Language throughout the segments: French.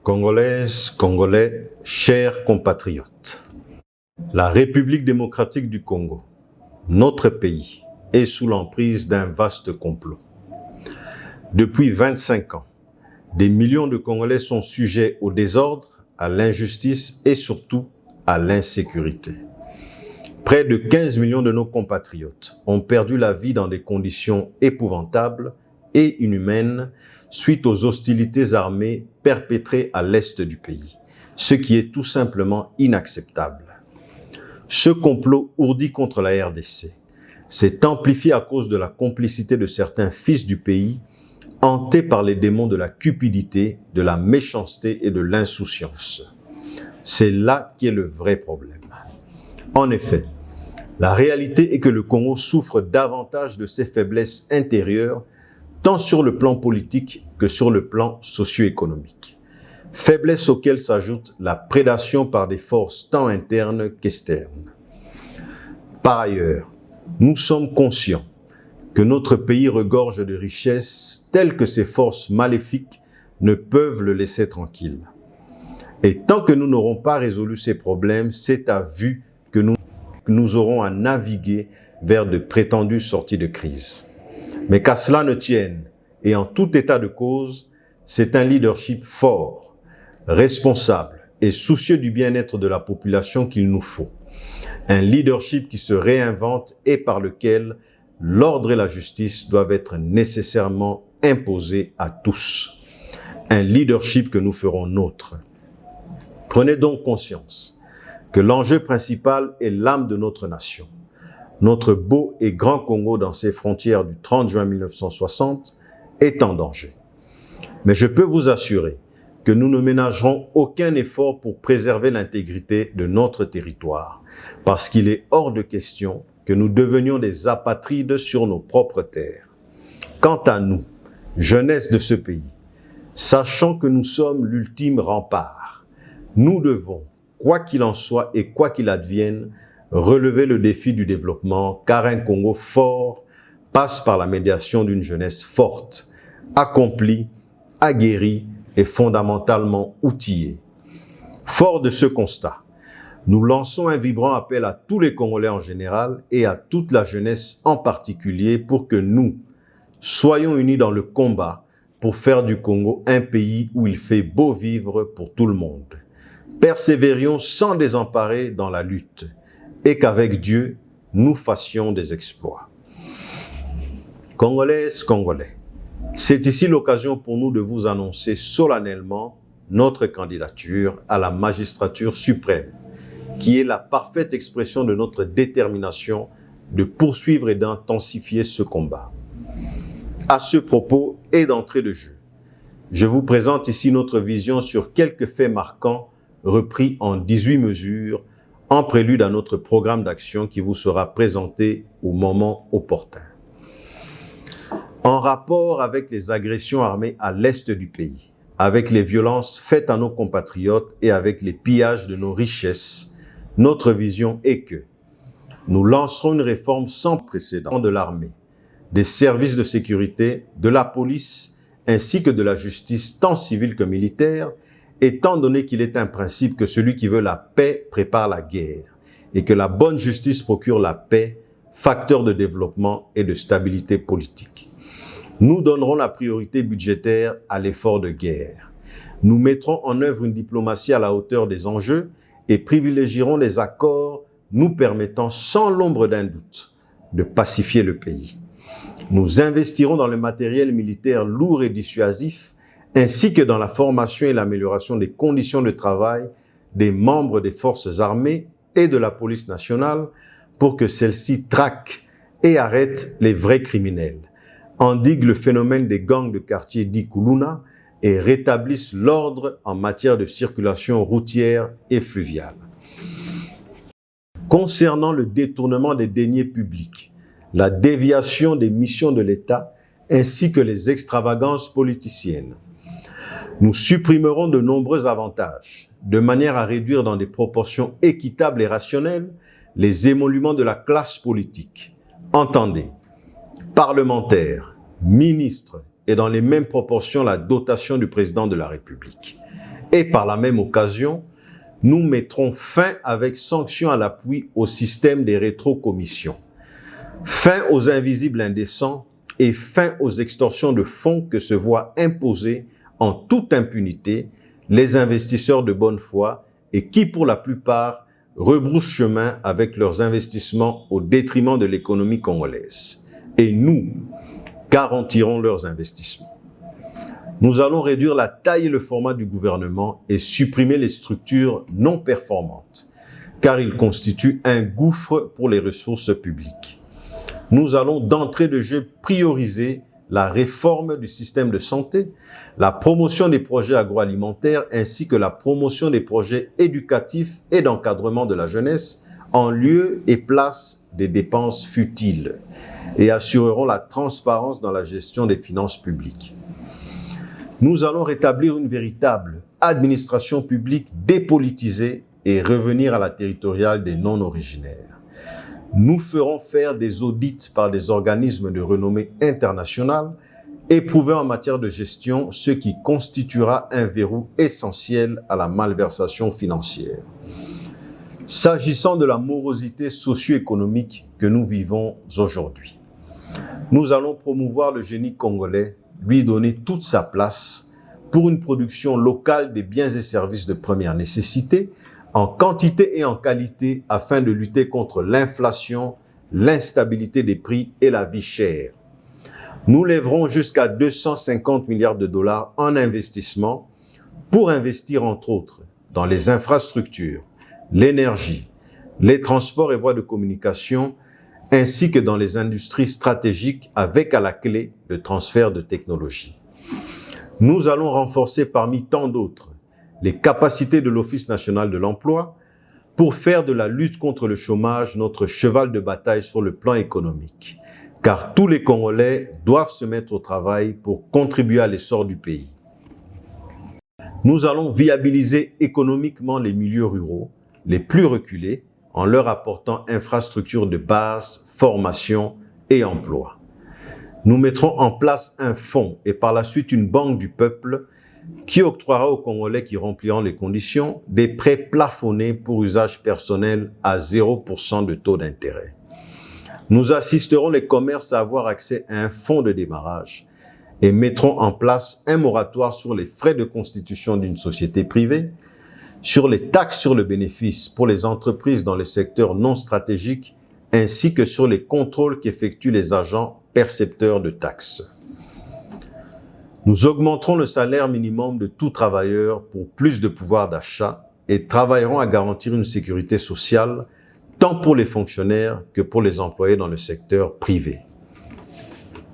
Congolaises, Congolais, chers compatriotes, la République démocratique du Congo, notre pays, est sous l'emprise d'un vaste complot. Depuis 25 ans, des millions de Congolais sont sujets au désordre, à l'injustice et surtout à l'insécurité. Près de 15 millions de nos compatriotes ont perdu la vie dans des conditions épouvantables et inhumaines suite aux hostilités armées perpétrées à l'est du pays, ce qui est tout simplement inacceptable. Ce complot ourdi contre la RDC s'est amplifié à cause de la complicité de certains fils du pays hantés par les démons de la cupidité, de la méchanceté et de l'insouciance. C'est là qu'est le vrai problème. En effet, la réalité est que le Congo souffre davantage de ses faiblesses intérieures, tant sur le plan politique que sur le plan socio-économique. Faiblesses auxquelles s'ajoute la prédation par des forces tant internes qu'externes. Par ailleurs, nous sommes conscients que notre pays regorge de richesses telles que ces forces maléfiques ne peuvent le laisser tranquille. Et tant que nous n'aurons pas résolu ces problèmes, c'est à vue que nous aurons à naviguer vers de prétendues sorties de crise. Mais qu'à cela ne tienne, et en tout état de cause, c'est un leadership fort, responsable et soucieux du bien-être de la population qu'il nous faut. Un leadership qui se réinvente et par lequel l'ordre et la justice doivent être nécessairement imposés à tous. Un leadership que nous ferons nôtre. Prenez donc conscience que l'enjeu principal est l'âme de notre nation. Notre beau et grand Congo dans ses frontières du 30 juin 1960 est en danger. Mais je peux vous assurer que nous ne ménagerons aucun effort pour préserver l'intégrité de notre territoire, parce qu'il est hors de question que nous devenions des apatrides sur nos propres terres. Quant à nous, jeunesse de ce pays, sachant que nous sommes l'ultime rempart, nous devons, quoi qu'il en soit et quoi qu'il advienne, relever le défi du développement, car un Congo fort passe par la médiation d'une jeunesse forte, accomplie, aguerrie et fondamentalement outillée. Fort de ce constat, nous lançons un vibrant appel à tous les Congolais en général et à toute la jeunesse en particulier pour que nous soyons unis dans le combat pour faire du Congo un pays où il fait beau vivre pour tout le monde. Persévérions sans désemparer dans la lutte et qu'avec Dieu, nous fassions des exploits. Congolaises, Congolais, c'est ici l'occasion pour nous de vous annoncer solennellement notre candidature à la magistrature suprême, qui est la parfaite expression de notre détermination de poursuivre et d'intensifier ce combat. À ce propos et d'entrée de jeu, je vous présente ici notre vision sur quelques faits marquants repris en 18 mesures en prélude à notre programme d'action qui vous sera présenté au moment opportun. En rapport avec les agressions armées à l'est du pays, avec les violences faites à nos compatriotes et avec les pillages de nos richesses, notre vision est que nous lancerons une réforme sans précédent de l'armée, des services de sécurité, de la police ainsi que de la justice tant civile que militaire, étant donné qu'il est un principe que celui qui veut la paix prépare la guerre et que la bonne justice procure la paix, facteur de développement et de stabilité politique. Nous donnerons la priorité budgétaire à l'effort de guerre. Nous mettrons en œuvre une diplomatie à la hauteur des enjeux et privilégierons les accords nous permettant sans l'ombre d'un doute de pacifier le pays. Nous investirons dans le matériel militaire lourd et dissuasif ainsi que dans la formation et l'amélioration des conditions de travail des membres des forces armées et de la police nationale pour que celles-ci traquent et arrêtent les vrais criminels, endiguent le phénomène des gangs de quartier dits Kuluna et rétablissent l'ordre en matière de circulation routière et fluviale. Concernant le détournement des deniers publics, la déviation des missions de l'État ainsi que les extravagances politiciennes, nous supprimerons de nombreux avantages, de manière à réduire dans des proportions équitables et rationnelles les émoluments de la classe politique. Entendez, parlementaires, ministres et dans les mêmes proportions la dotation du président de la République. Et par la même occasion, nous mettrons fin avec sanctions à l'appui au système des rétrocommissions, fin aux invisibles indécents et fin aux extorsions de fonds que se voient imposer en toute impunité les investisseurs de bonne foi et qui, pour la plupart, rebroussent chemin avec leurs investissements au détriment de l'économie congolaise. Et nous garantirons leurs investissements. Nous allons réduire la taille et le format du gouvernement et supprimer les structures non performantes, car ils constituent un gouffre pour les ressources publiques. Nous allons d'entrée de jeu prioriser la réforme du système de santé, la promotion des projets agroalimentaires ainsi que la promotion des projets éducatifs et d'encadrement de la jeunesse en lieu et place des dépenses futiles et assurerons la transparence dans la gestion des finances publiques. Nous allons rétablir une véritable administration publique dépolitisée et revenir à la territoriale des non-originaires. Nous ferons faire des audits par des organismes de renommée internationale, éprouvés en matière de gestion, ce qui constituera un verrou essentiel à la malversation financière. S'agissant de la morosité socio-économique que nous vivons aujourd'hui, nous allons promouvoir le génie congolais, lui donner toute sa place pour une production locale des biens et services de première nécessité, en quantité et en qualité, afin de lutter contre l'inflation, l'instabilité des prix et la vie chère. Nous lèverons jusqu'à 250 milliards de dollars en investissement pour investir entre autres dans les infrastructures, l'énergie, les transports et voies de communication, ainsi que dans les industries stratégiques avec à la clé le transfert de technologie. Nous allons renforcer parmi tant d'autres les capacités de l'Office national de l'emploi pour faire de la lutte contre le chômage notre cheval de bataille sur le plan économique, car tous les Congolais doivent se mettre au travail pour contribuer à l'essor du pays. Nous allons viabiliser économiquement les milieux ruraux les plus reculés en leur apportant infrastructures de base, formation et emploi. Nous mettrons en place un fonds et par la suite une banque du peuple qui octroiera aux Congolais qui rempliront les conditions des prêts plafonnés pour usage personnel à 0% de taux d'intérêt. Nous assisterons les commerces à avoir accès à un fonds de démarrage et mettrons en place un moratoire sur les frais de constitution d'une société privée, sur les taxes sur le bénéfice pour les entreprises dans les secteurs non stratégiques, ainsi que sur les contrôles qu'effectuent les agents percepteurs de taxes. Nous augmenterons le salaire minimum de tout travailleur pour plus de pouvoir d'achat et travaillerons à garantir une sécurité sociale tant pour les fonctionnaires que pour les employés dans le secteur privé.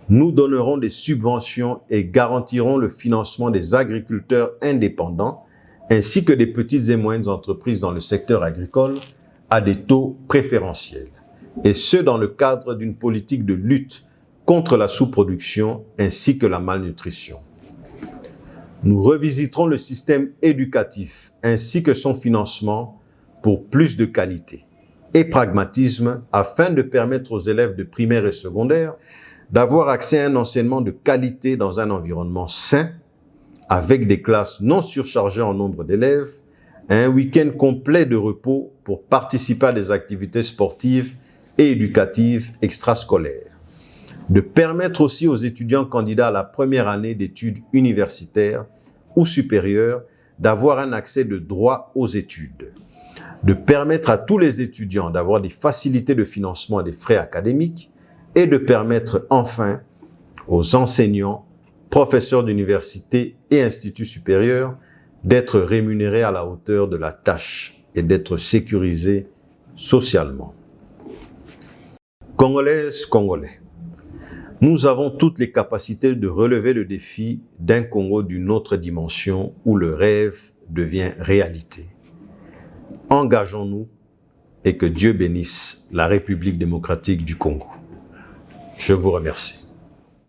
Nous donnerons des subventions et garantirons le financement des agriculteurs indépendants ainsi que des petites et moyennes entreprises dans le secteur agricole à des taux préférentiels, et ce dans le cadre d'une politique de lutte contre la sous-production ainsi que la malnutrition. Nous revisiterons le système éducatif ainsi que son financement pour plus de qualité et pragmatisme afin de permettre aux élèves de primaire et secondaire d'avoir accès à un enseignement de qualité dans un environnement sain, avec des classes non surchargées en nombre d'élèves, un week-end complet de repos pour participer à des activités sportives et éducatives extrascolaires. De permettre aussi aux étudiants candidats à la première année d'études universitaires ou supérieures d'avoir un accès de droit aux études. De permettre à tous les étudiants d'avoir des facilités de financement des frais académiques et de permettre enfin aux enseignants, professeurs d'université et instituts supérieurs d'être rémunérés à la hauteur de la tâche et d'être sécurisés socialement. Congolaises, Congolais, nous avons toutes les capacités de relever le défi d'un Congo d'une autre dimension où le rêve devient réalité. Engageons-nous et que Dieu bénisse la République démocratique du Congo. Je vous remercie.